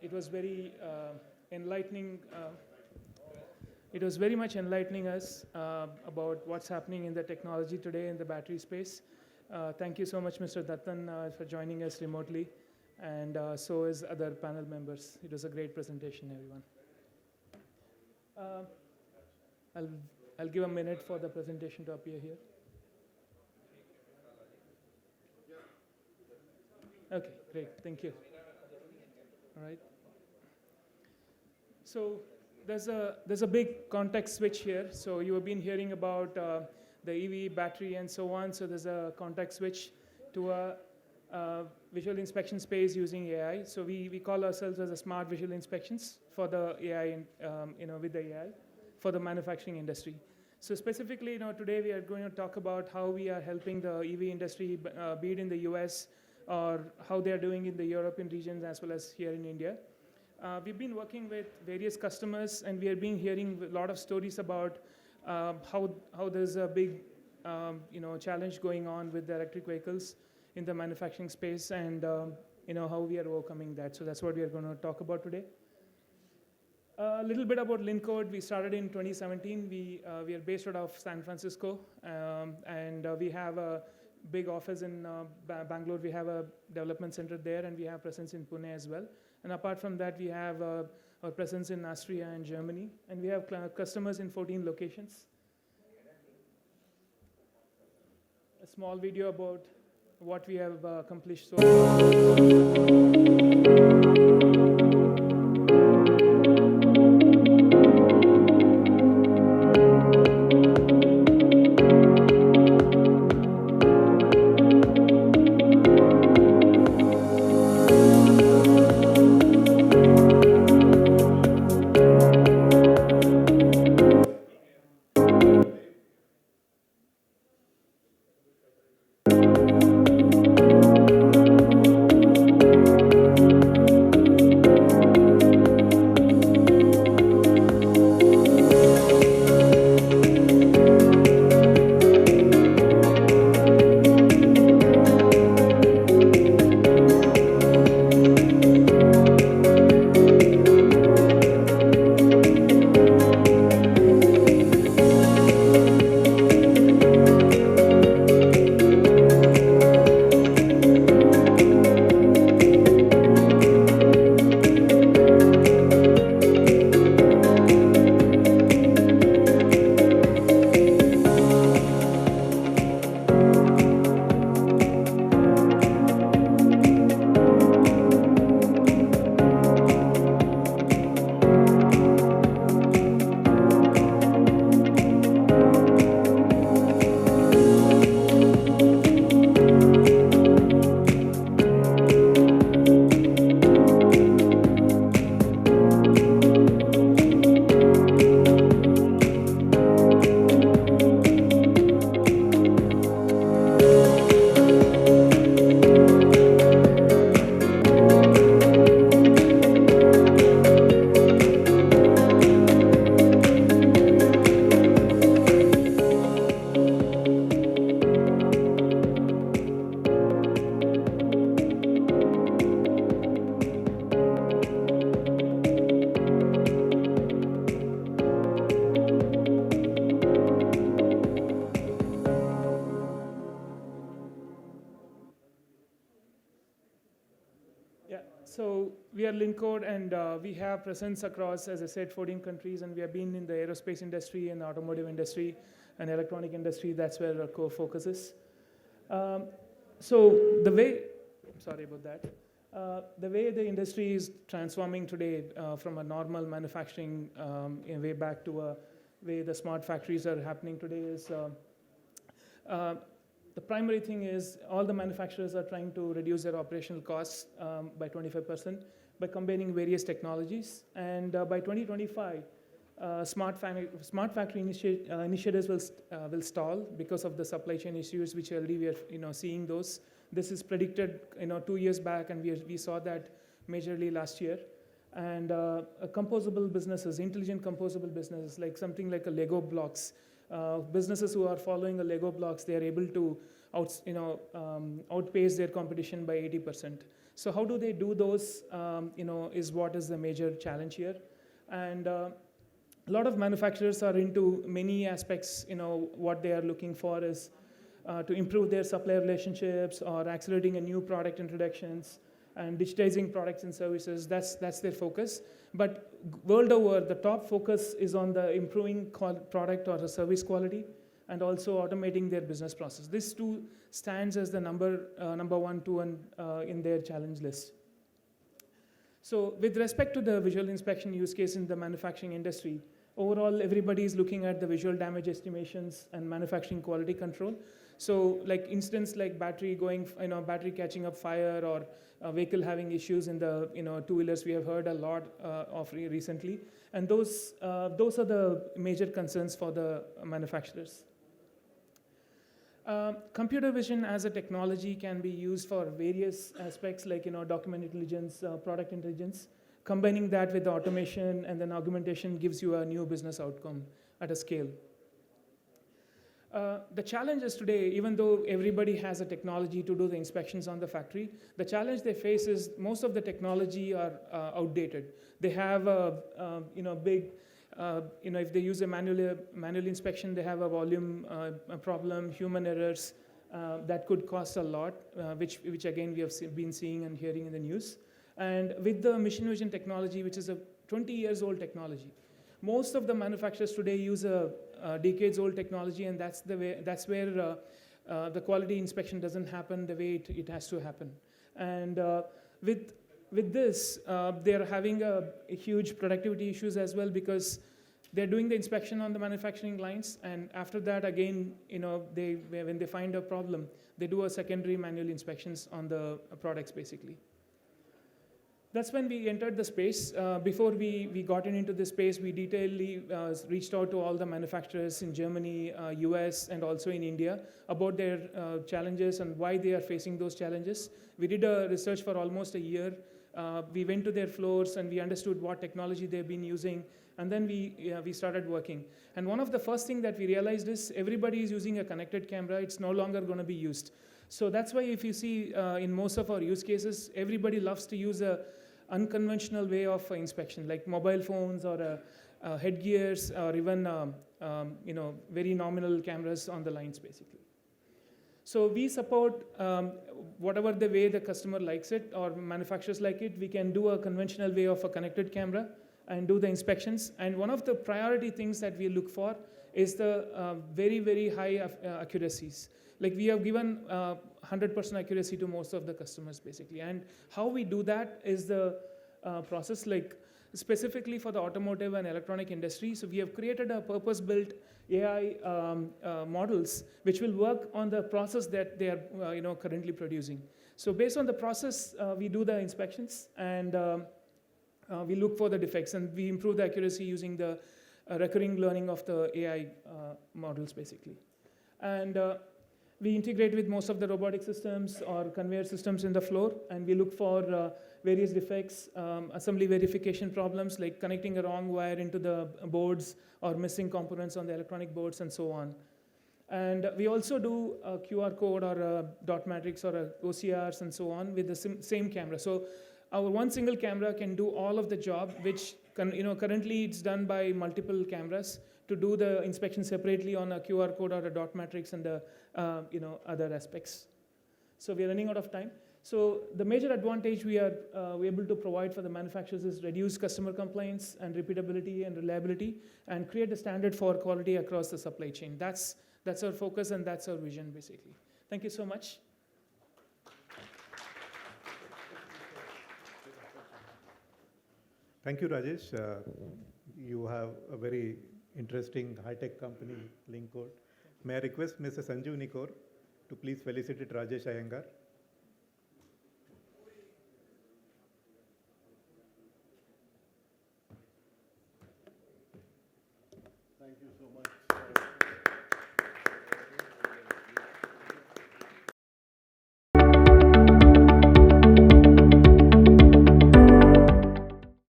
It was very enlightening. It was very much enlightening us about what's happening in the technology today in the battery space. Thank you so much, Mr. Dattan, for joining us remotely, and so is other panel members. It was a great presentation, everyone. I'll give a minute for the presentation to appear here. Okay, great, thank you. All right. So there's a big context switch here. So you have been hearing about the EV battery and so on. So there's a context switch to a visual inspection space using AI. So we call ourselves as a smart visual inspections for the AI, with the AI for the manufacturing industry. So specifically, today we are going to talk about how we are helping the EV industry, be it in the US or how they are doing in the European regions as well as here in India. We've been working with various customers, and we have been hearing a lot of stories about how there's a big challenge going on with the electric vehicles in the manufacturing space, and how we are overcoming that. So that's what we are going to talk about today. A little bit about Lincode. We started in 2017. We are based out of San Francisco, and we have a big office in Bangalore. We have a development center there, and we have presence in Pune as well. And apart from that, we have our presence in Austria and Germany, and we have customers in 14 locations. A small video about what we have accomplished so far. So we are Lincode, and we have presence across, as I said, 14 countries, and we have been in the aerospace industry and the automotive industry and electronic industry. That's where our core focus is. So the way, sorry about that, the way the industry is transforming today from a normal manufacturing way back to a way the smart factories are happening today is the primary thing is all the manufacturers are trying to reduce their operational costs by 25% by combining various technologies. And by 2025, smart factory initiatives will stall because of the supply chain issues, which already we are seeing those. This is predicted 2 years back, and we saw that majorly last year. And composable businesses, intelligent composable businesses, like something like a Lego blocks. Businesses who are following a Lego blocks, they are able to outpace their competition by 80%. So how do they do those, is what is the major challenge here. And a lot of manufacturers are into many aspects. What they are looking for is to improve their supplier relationships or accelerating a new product introductions and digitizing products and services. That's their focus. But world over, the top focus is on the improving product or the service quality and also automating their business process. This two stands as the number 1, 2, and in their challenge list. So with respect to the visual inspection use case in the manufacturing industry, overall everybody is looking at the visual damage estimations and manufacturing quality control. So like instance like battery catching up fire or a vehicle having issues in the two-wheelers, we have heard a lot of recently. And those are the major concerns for the manufacturers. Computer vision as a technology can be used for various aspects like document intelligence, product intelligence. Combining that with the automation and then augmentation gives you a new business outcome at a scale. The challenge is today, even though everybody has a technology to do the inspections on the factory, the challenge they face is most of the technology are outdated. They have a big, if they use a manual inspection, they have a volume problem, human errors that could cost a lot, which again we have been seeing and hearing in the news. And with the machine vision technology, which is a 20 years old technology, most of the manufacturers today use a decades old technology, and that's where the quality inspection doesn't happen the way it has to happen. And with this, they're having a huge productivity issues as well, because they're doing the inspection on the manufacturing lines, and after that again, when they find a problem, they do a secondary manual inspections on the products basically. That's when we entered the space. Before we got into the space, we detailedly reached out to all the manufacturers in Germany, US, and also in India about their challenges and why they are facing those challenges. We did a research for almost a year. We went to their floors and we understood what technology they've been using, and then we started working. And one of the first things that we realized is everybody is using a connected camera. It's no longer going to be used. So that's why if you see in most of our use cases, everybody loves to use a unconventional way of inspection, like mobile phones or headgears, or even very nominal cameras on the lines, basically. So we support whatever the way the customer likes it or manufacturers like it. We can do a conventional way of a connected camera and do the inspections. And one of the priority things that we look for is the very, very high accuracies. Like we have given 100% accuracy to most of the customers, basically. And how we do that is the process, like specifically for the automotive and electronic industry. So we have created a purpose-built AI models which will work on the process that they are currently producing. So based on the process, we do the inspections and we look for the defects, and we improve the accuracy using the recurring learning of the AI models, basically. And we integrate with most of the robotic systems or conveyor systems in the floor, and we look for various defects, assembly verification problems like connecting a wrong wire into the boards or missing components on the electronic boards and so on. And we also do a QR code or a dot matrix or a OCRs and so on with the same camera. So our one single camera can do all of the job, which currently it's done by multiple cameras to do the inspection separately on a QR code or a dot matrix and the other aspects. So we are running out of time. So the major advantage we are able to provide for the manufacturers is reduce customer complaints and repeatability and reliability, and create a standard for quality across the supply chain. That's our focus and that's our vision, basically. Thank you so much. Thank you, Rajesh. You have a very interesting high-tech company, Lincode. May I request Mr. Sanjeev Nikor to please felicitate Rajesh Iyengar. Thank you so much.